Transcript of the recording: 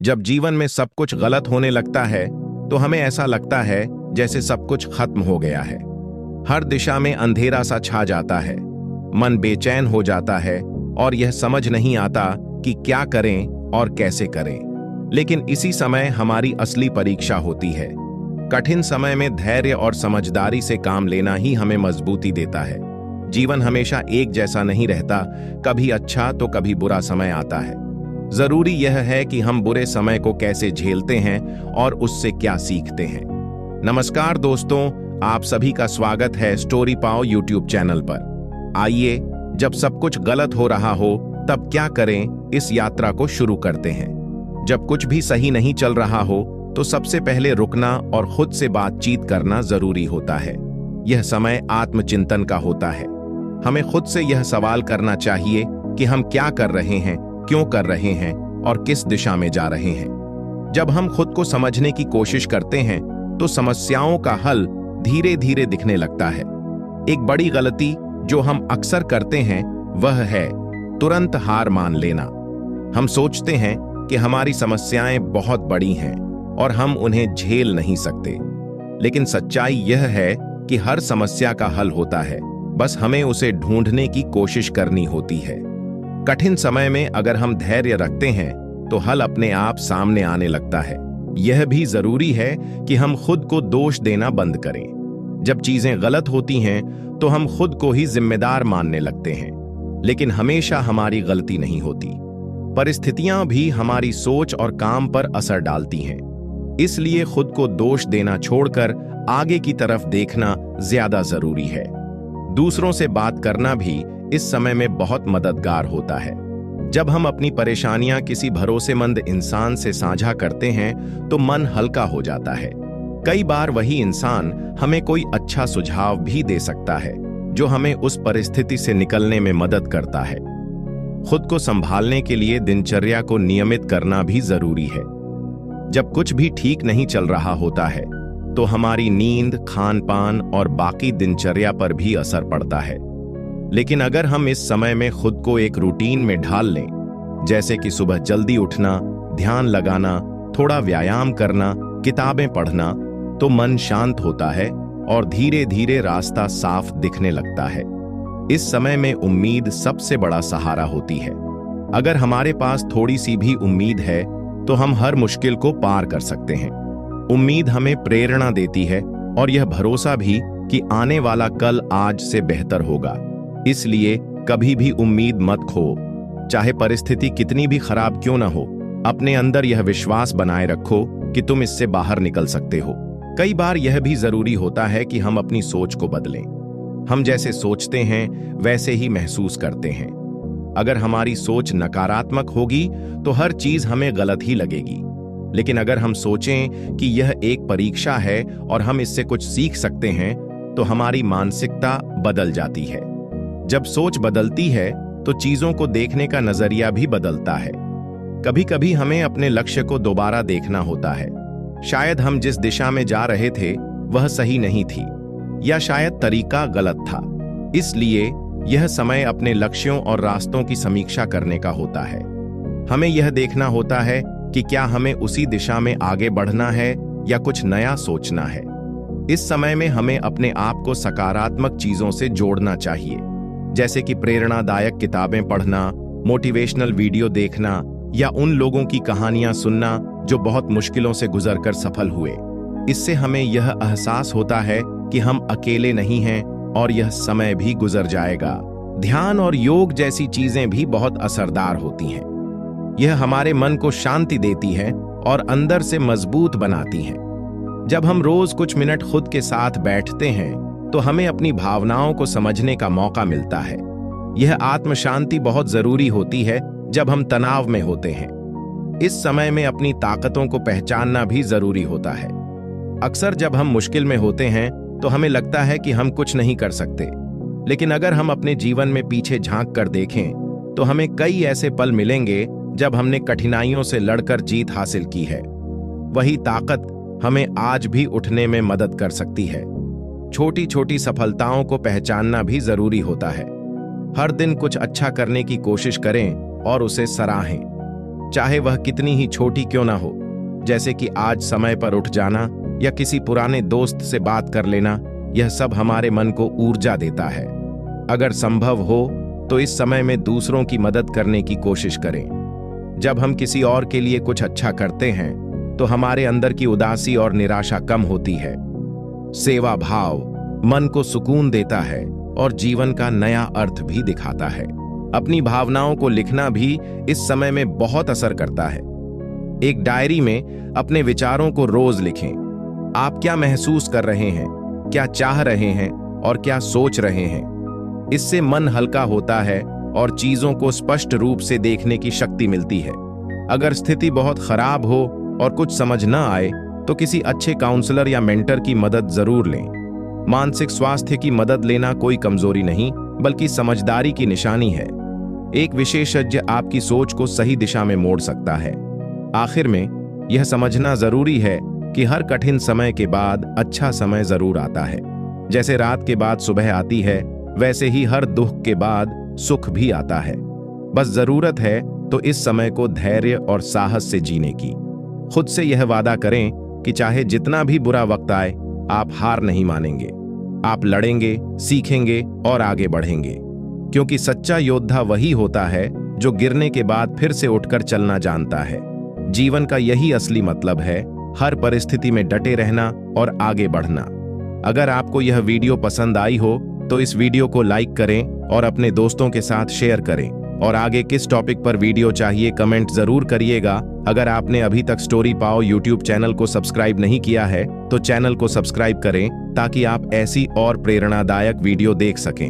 जब जीवन में सब कुछ गलत होने लगता है तो हमें ऐसा लगता है जैसे सब कुछ खत्म हो गया है। हर दिशा में अंधेरा सा छा जाता है, मन बेचैन हो जाता है और यह समझ नहीं आता कि क्या करें और कैसे करें। लेकिन इसी समय हमारी असली परीक्षा होती है। कठिन समय में धैर्य और समझदारी से काम लेना ही हमें मजबूती देता है। जीवन हमेशा एक जैसा नहीं रहता, कभी अच्छा तो कभी बुरा समय आता है। जरूरी यह है कि हम बुरे समय को कैसे झेलते हैं और उससे क्या सीखते हैं। नमस्कार दोस्तों, आप सभी का स्वागत है स्टोरी पाओ यूट्यूब चैनल पर। आइए, जब सब कुछ गलत हो रहा हो तब क्या करें, इस यात्रा को शुरू करते हैं। जब कुछ भी सही नहीं चल रहा हो तो सबसे पहले रुकना और खुद से बातचीत करना जरूरी होता है। यह समय आत्मचिंतन का होता है। हमें खुद से यह सवाल करना चाहिए कि हम क्या कर रहे हैं, क्यों कर रहे हैं और किस दिशा में जा रहे हैं। जब हम खुद को समझने की कोशिश करते हैं तो समस्याओं का हल धीरे धीरे दिखने लगता है। एक बड़ी गलती जो हम अक्सर करते हैं वह है तुरंत हार मान लेना। हम सोचते हैं कि हमारी समस्याएं बहुत बड़ी हैं और हम उन्हें झेल नहीं सकते। लेकिन सच्चाई यह है कि हर समस्या का हल होता है, बस हमें उसे ढूंढने की कोशिश करनी होती है। कठिन समय में अगर हम धैर्य रखते हैं तो हल अपने आप सामने आने लगता है। यह भी जरूरी है कि हम खुद को दोष देना बंद करें। जब चीजें गलत होती हैं तो हम खुद को ही जिम्मेदार मानने लगते हैं, लेकिन हमेशा हमारी गलती नहीं होती। परिस्थितियां भी हमारी सोच और काम पर असर डालती हैं। इसलिए खुद को दोष देना छोड़कर आगे की तरफ देखना ज्यादा जरूरी है। दूसरों से बात करना भी इस समय में बहुत मददगार होता है। जब हम अपनी परेशानियां किसी भरोसेमंद इंसान से साझा करते हैं तो मन हल्का हो जाता है। कई बार वही इंसान हमें कोई अच्छा सुझाव भी दे सकता है जो हमें उस परिस्थिति से निकलने में मदद करता है। खुद को संभालने के लिए दिनचर्या को नियमित करना भी जरूरी है। जब कुछ भी ठीक नहीं चल रहा होता है तो हमारी नींद, खान-पान और बाकी दिनचर्या पर भी असर पड़ता है। लेकिन अगर हम इस समय में खुद को एक रूटीन में ढाल लें, जैसे कि सुबह जल्दी उठना, ध्यान लगाना, थोड़ा व्यायाम करना, किताबें पढ़ना, तो मन शांत होता है और धीरे धीरे रास्ता साफ दिखने लगता है। इस समय में उम्मीद सबसे बड़ा सहारा होती है। अगर हमारे पास थोड़ी सी भी उम्मीद है तो हम हर मुश्किल को पार कर सकते हैं। उम्मीद हमें प्रेरणा देती है और यह भरोसा भी कि आने वाला कल आज से बेहतर होगा। इसलिए कभी भी उम्मीद मत खो। चाहे परिस्थिति कितनी भी खराब क्यों ना हो, अपने अंदर यह विश्वास बनाए रखो कि तुम इससे बाहर निकल सकते हो। कई बार यह भी जरूरी होता है कि हम अपनी सोच को बदलें। हम जैसे सोचते हैं वैसे ही महसूस करते हैं। अगर हमारी सोच नकारात्मक होगी तो हर चीज हमें गलत ही लगेगी। लेकिन अगर हम सोचें कि यह एक परीक्षा है और हम इससे कुछ सीख सकते हैं तो हमारी मानसिकता बदल जाती है। जब सोच बदलती है तो चीजों को देखने का नजरिया भी बदलता है। कभी कभी हमें अपने लक्ष्य को दोबारा देखना होता है। शायद हम जिस दिशा में जा रहे थे वह सही नहीं थी, या शायद तरीका गलत था। इसलिए यह समय अपने लक्ष्यों और रास्तों की समीक्षा करने का होता है। हमें यह देखना होता है कि क्या हमें उसी दिशा में आगे बढ़ना है या कुछ नया सोचना है। इस समय में हमें अपने आप को सकारात्मक चीजों से जोड़ना चाहिए, जैसे कि प्रेरणादायक किताबें पढ़ना, मोटिवेशनल वीडियो देखना या उन लोगों की कहानियां सुनना जो बहुत मुश्किलों से गुजरकर सफल हुए। इससे हमें यह एहसास होता है कि हम अकेले नहीं हैं और यह समय भी गुजर जाएगा। ध्यान और योग जैसी चीजें भी बहुत असरदार होती हैं। यह हमारे मन को शांति देती है और अंदर से मजबूत बनाती हैं। जब हम रोज कुछ मिनट खुद के साथ बैठते हैं तो हमें अपनी भावनाओं को समझने का मौका मिलता है। यह आत्म शांति बहुत जरूरी होती है जब हम तनाव में होते हैं। इस समय में अपनी ताकतों को पहचानना भी जरूरी होता है। अक्सर जब हम मुश्किल में होते हैं तो हमें लगता है कि हम कुछ नहीं कर सकते, लेकिन अगर हम अपने जीवन में पीछे झांक कर देखें तो हमें कई ऐसे पल मिलेंगे जब हमने कठिनाइयों से लड़कर जीत हासिल की है। वही ताकत हमें आज भी उठने में मदद कर सकती है। छोटी छोटी सफलताओं को पहचानना भी जरूरी होता है। हर दिन कुछ अच्छा करने की कोशिश करें और उसे सराहें। चाहे वह कितनी ही छोटी क्यों ना हो, जैसे कि आज समय पर उठ जाना या किसी पुराने दोस्त से बात कर लेना। यह सब हमारे मन को ऊर्जा देता है। अगर संभव हो तो इस समय में दूसरों की मदद करने की कोशिश करें। जब हम किसी और के लिए कुछ अच्छा करते हैं तो हमारे अंदर की उदासी और निराशा कम होती है। सेवा भाव मन को सुकून देता है और जीवन का नया अर्थ भी दिखाता है। अपनी भावनाओं को लिखना भी इस समय में बहुत असर करता है। एक डायरी में अपने विचारों को रोज लिखें। आप क्या महसूस कर रहे हैं, क्या चाह रहे हैं और क्या सोच रहे हैं। इससे मन हल्का होता है और चीजों को स्पष्ट रूप से देखने की शक्ति मिलती है। अगर स्थिति बहुत खराब हो और कुछ समझ न आए तो किसी अच्छे काउंसलर या मेंटर की मदद जरूर लें। मानसिक स्वास्थ्य की मदद लेना कोई कमजोरी नहीं बल्कि समझदारी की निशानी है। एक विशेषज्ञ आपकी सोच को सही दिशा में मोड़ सकता है। आखिर में यह समझना जरूरी है कि हर कठिन समय के बाद अच्छा समय जरूर आता है। जैसे रात के बाद सुबह आती है, वैसे ही हर दुख के बाद सुख भी आता है। बस जरूरत है तो इस समय को धैर्य और साहस से जीने की। खुद से यह वादा करें कि चाहे जितना भी बुरा वक्त आए, आप हार नहीं मानेंगे। आप लड़ेंगे, सीखेंगे और आगे बढ़ेंगे, क्योंकि सच्चा योद्धा वही होता है जो गिरने के बाद फिर से उठकर चलना जानता है। जीवन का यही असली मतलब है, हर परिस्थिति में डटे रहना और आगे बढ़ना। अगर आपको यह वीडियो पसंद आई हो तो इस वीडियो को लाइक करें और अपने दोस्तों के साथ शेयर करें। और आगे किस टॉपिक पर वीडियो चाहिए कमेंट जरूर करिएगा। अगर आपने अभी तक स्टोरी पाओ यूट्यूब चैनल को सब्सक्राइब नहीं किया है तो चैनल को सब्सक्राइब करें ताकि आप ऐसी और प्रेरणादायक वीडियो देख सकें।